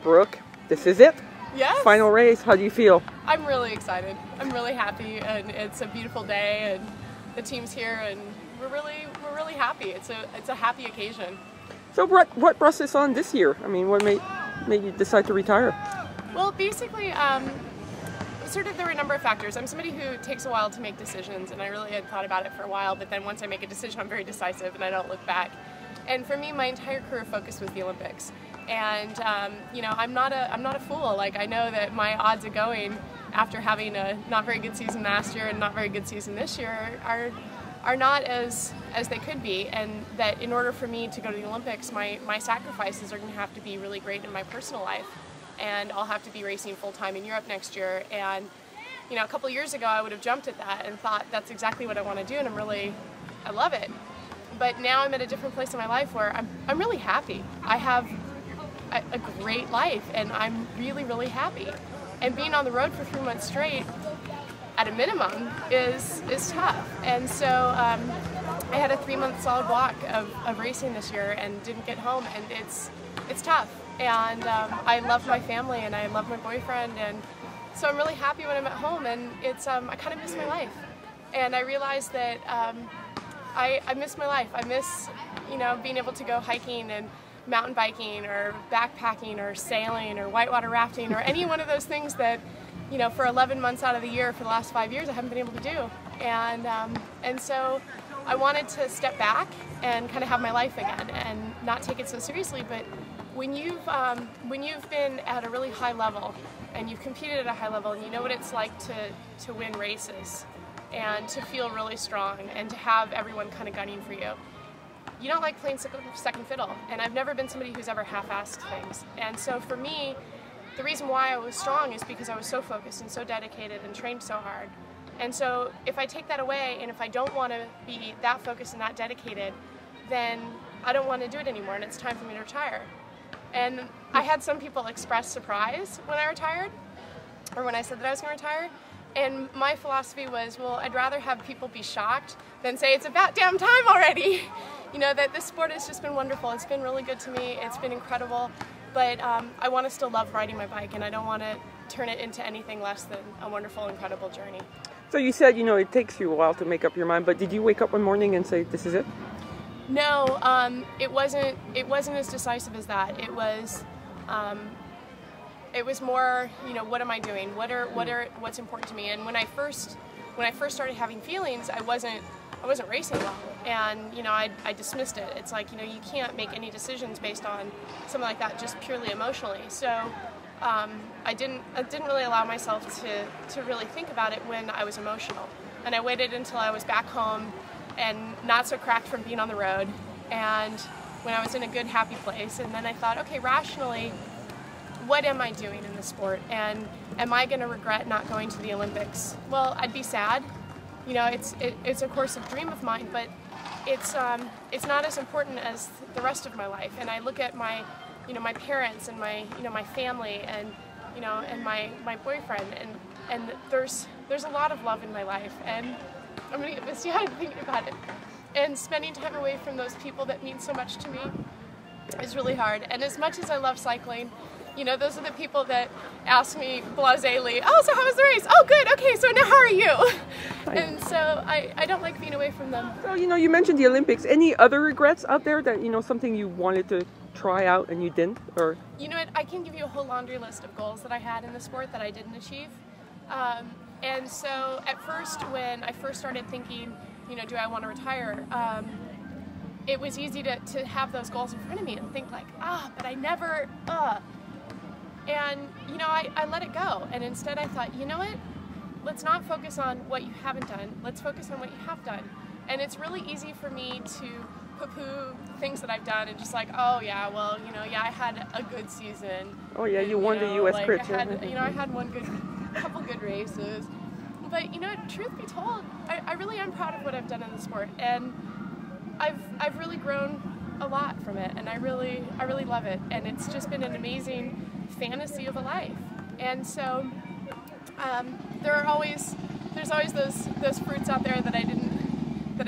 Brooke, this is it? Yes. Final race. How do you feel? I'm really excited. I'm really happy, and it's a beautiful day, and the team's here, and we're really happy. It's a happy occasion. So what brought this on this year? I mean, what made you decide to retire? Well, basically, there were a number of factors. I'm somebody who takes a while to make decisions, and I really had thought about it for a while, but then once I make a decision, I'm very decisive, and I don't look back. And for me, my entire career focus was the Olympics. And you know, I'm not a fool. Like, I know that my odds of going after having a not very good season last year and not very good season this year are not as they could be, and that in order for me to go to the Olympics, my sacrifices are going to have to be really great in my personal life, and I'll have to be racing full-time in Europe next year. And you know, a couple years ago I would have jumped at that and thought that's exactly what I want to do, and I love it. But now I'm at a different place in my life where I'm really happy. I have a great life, and I'm really happy. And being on the road for 3 months straight, at a minimum, is tough. And so I had a 3-month solid block of racing this year and didn't get home, and it's tough. And I love my family, and I love my boyfriend, and so I'm really happy when I'm at home. And it's I kind of miss my life, and I realized that I miss my life. I miss, you know, being able to go hiking and mountain biking or backpacking or sailing or whitewater rafting or any one of those things that, you know, for 11 months out of the year for the last 5 years I haven't been able to do. And so I wanted to step back and kind of have my life again and not take it so seriously. But when you've been at a really high level and you've competed at a high level, and you know what it's like to win races and to feel really strong and to have everyone kind of gunning for you, you don't like playing second fiddle. And I've never been somebody who's ever half-assed things. And so for me, the reason why I was strong is because I was so focused and so dedicated and trained so hard. And so if I take that away, and if I don't want to be that focused and that dedicated, then I don't want to do it anymore, and it's time for me to retire. And I had some people express surprise when I retired, or when I said that I was going to retire. And my philosophy was, well, I'd rather have people be shocked than say it's about damn time already. You know, that this sport has just been wonderful. It's been really good to me. It's been incredible. But I want to still love riding my bike, and I don't want to turn it into anything less than a wonderful, incredible journey. So you said, you know, it takes you a while to make up your mind, but did you wake up one morning and say, this is it? No, it wasn't as decisive as that. It was more, you know, what am I doing? What's important to me? And when I first started having feelings, I wasn't racing well, and you know, I dismissed it. It's like, you know, you can't make any decisions based on something like that just purely emotionally. So I didn't really allow myself to really think about it when I was emotional, and I waited until I was back home and not so cracked from being on the road, and when I was in a good, happy place. And then I thought, okay, rationally, what am I doing in this sport, and am I going to regret not going to the Olympics? Well, I'd be sad. You know, it's of course a dream of mine, but it's not as important as the rest of my life. And I look at my, you know, my parents and my, you know, my family, and you know, and my boyfriend, and there's a lot of love in my life, and I'm gonna get misty-eyed thinking about it. And spending time away from those people that mean so much to me is really hard. And as much as I love cycling, you know, those are the people that ask me blasely, oh, so how was the race? Oh, good, okay, so now how are you? And so I don't like being away from them. So, you know, you mentioned the Olympics. Any other regrets out there that, you know, something you wanted to try out and you didn't? Or you know what, I can give you a whole laundry list of goals that I had in the sport that I didn't achieve. And so at first, when I first started thinking, you know, do I want to retire? It was easy to have those goals in front of me and think like, but I never, And, you know, I let it go, and instead I thought, you know what, let's not focus on what you haven't done, let's focus on what you have done. And it's really easy for me to poo-poo things that I've done and just like, oh yeah, well, you know, yeah, I had a good season. Oh yeah, you won the U.S. Criterium. You know, I had couple good races. But, you know, truth be told, I really am proud of what I've done in the sport, and I've really grown a lot from it, and I really love it, and it's just been an amazing fantasy of a life. And so there's always those fruits out there that I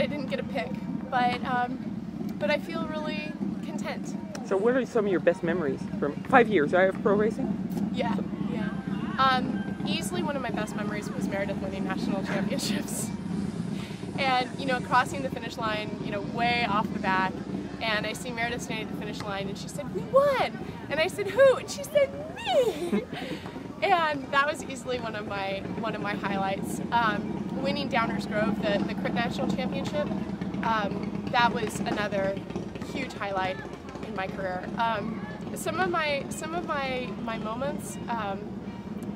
didn't get to pick, but I feel really content. So what are some of your best memories from 5 years, right, of pro racing? Yeah. Easily one of my best memories was Meredith winning national championships. And, you know, crossing the finish line, you know, way off the back, and I see Meredith standing at the finish line, and she said, "We won!" And I said, "Who?" And she said, "Me!" And that was easily one of my highlights. Winning Downers Grove, the Crit National Championship, that was another huge highlight in my career. Some of my moments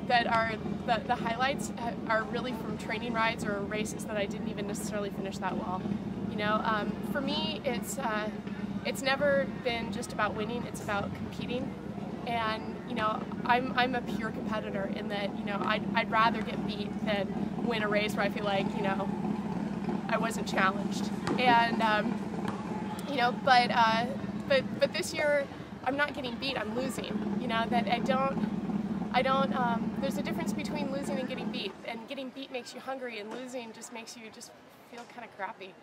that are the highlights are really from training rides or races that I didn't even necessarily finish that well. You know, for me, it's never been just about winning. It's about competing, and you know, I'm a pure competitor in that, you know, I'd rather get beat than win a race where I feel like, you know, I wasn't challenged. And you know, but this year I'm not getting beat. I'm losing. You know, that I don't. There's a difference between losing and getting beat. And getting beat makes you hungry, and losing just makes you just feel kind of crappy.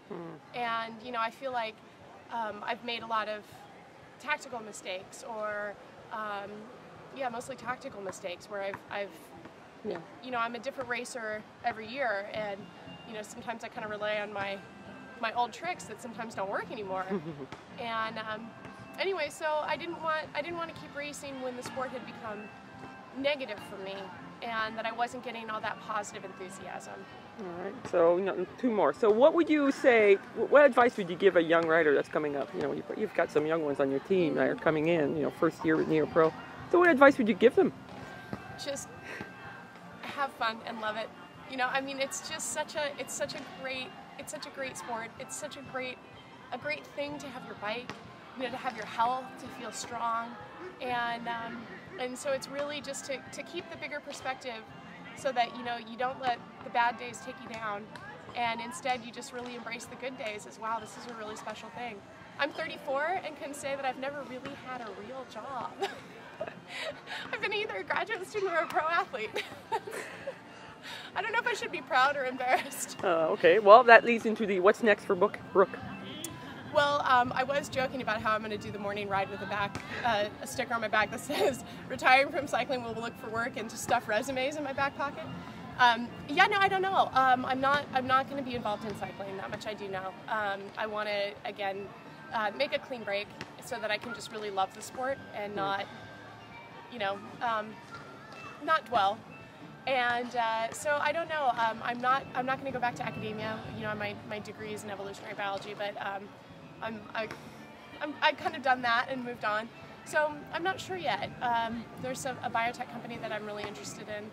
And, you know, I feel like I've made a lot of tactical mistakes, or, yeah, mostly tactical mistakes, where you know, I'm a different racer every year, and, you know, sometimes I kind of rely on my old tricks that sometimes don't work anymore. And anyway, so I didn't want to keep racing when the sport had become negative for me, and that I wasn't getting all that positive enthusiasm. All right, so you know, 2 more. So what would you say, what advice would you give a young rider that's coming up? You know, you've got some young ones on your team that are coming in, you know, first year with Neo Pro. So what advice would you give them? Just have fun and love it. You know, I mean, it's just such a great sport. It's such a great thing to have your bike, you know, to have your health, to feel strong, and so it's really just to keep the bigger perspective, so that, you know, you don't let the bad days take you down, and instead you just really embrace the good days as, wow, this is a really special thing. I'm 34 and can say that I've never really had a real job. I've been either a graduate student or a pro athlete. I don't know if I should be proud or embarrassed. Okay, well, that leads into the what's next for Brooke. Well, I was joking about how I'm going to do the morning ride with a sticker on my back that says, "Retiring from cycling will look for work," and to stuff resumes in my back pocket. Yeah, no, I don't know. I'm not going to be involved in cycling. That much I do know. I want to, again, make a clean break so that I can just really love the sport and not, you know, not dwell. And so I don't know. I'm not going to go back to academia. You know, my degree is in evolutionary biology, but I've kind of done that and moved on. So I'm not sure yet. There's a biotech company that I'm really interested in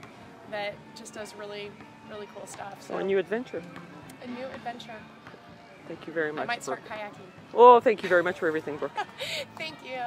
that just does really, really cool stuff. So a new adventure. A new adventure. Thank you very much. I might start kayaking. Oh, thank you very much for everything, Brooke. Thank you.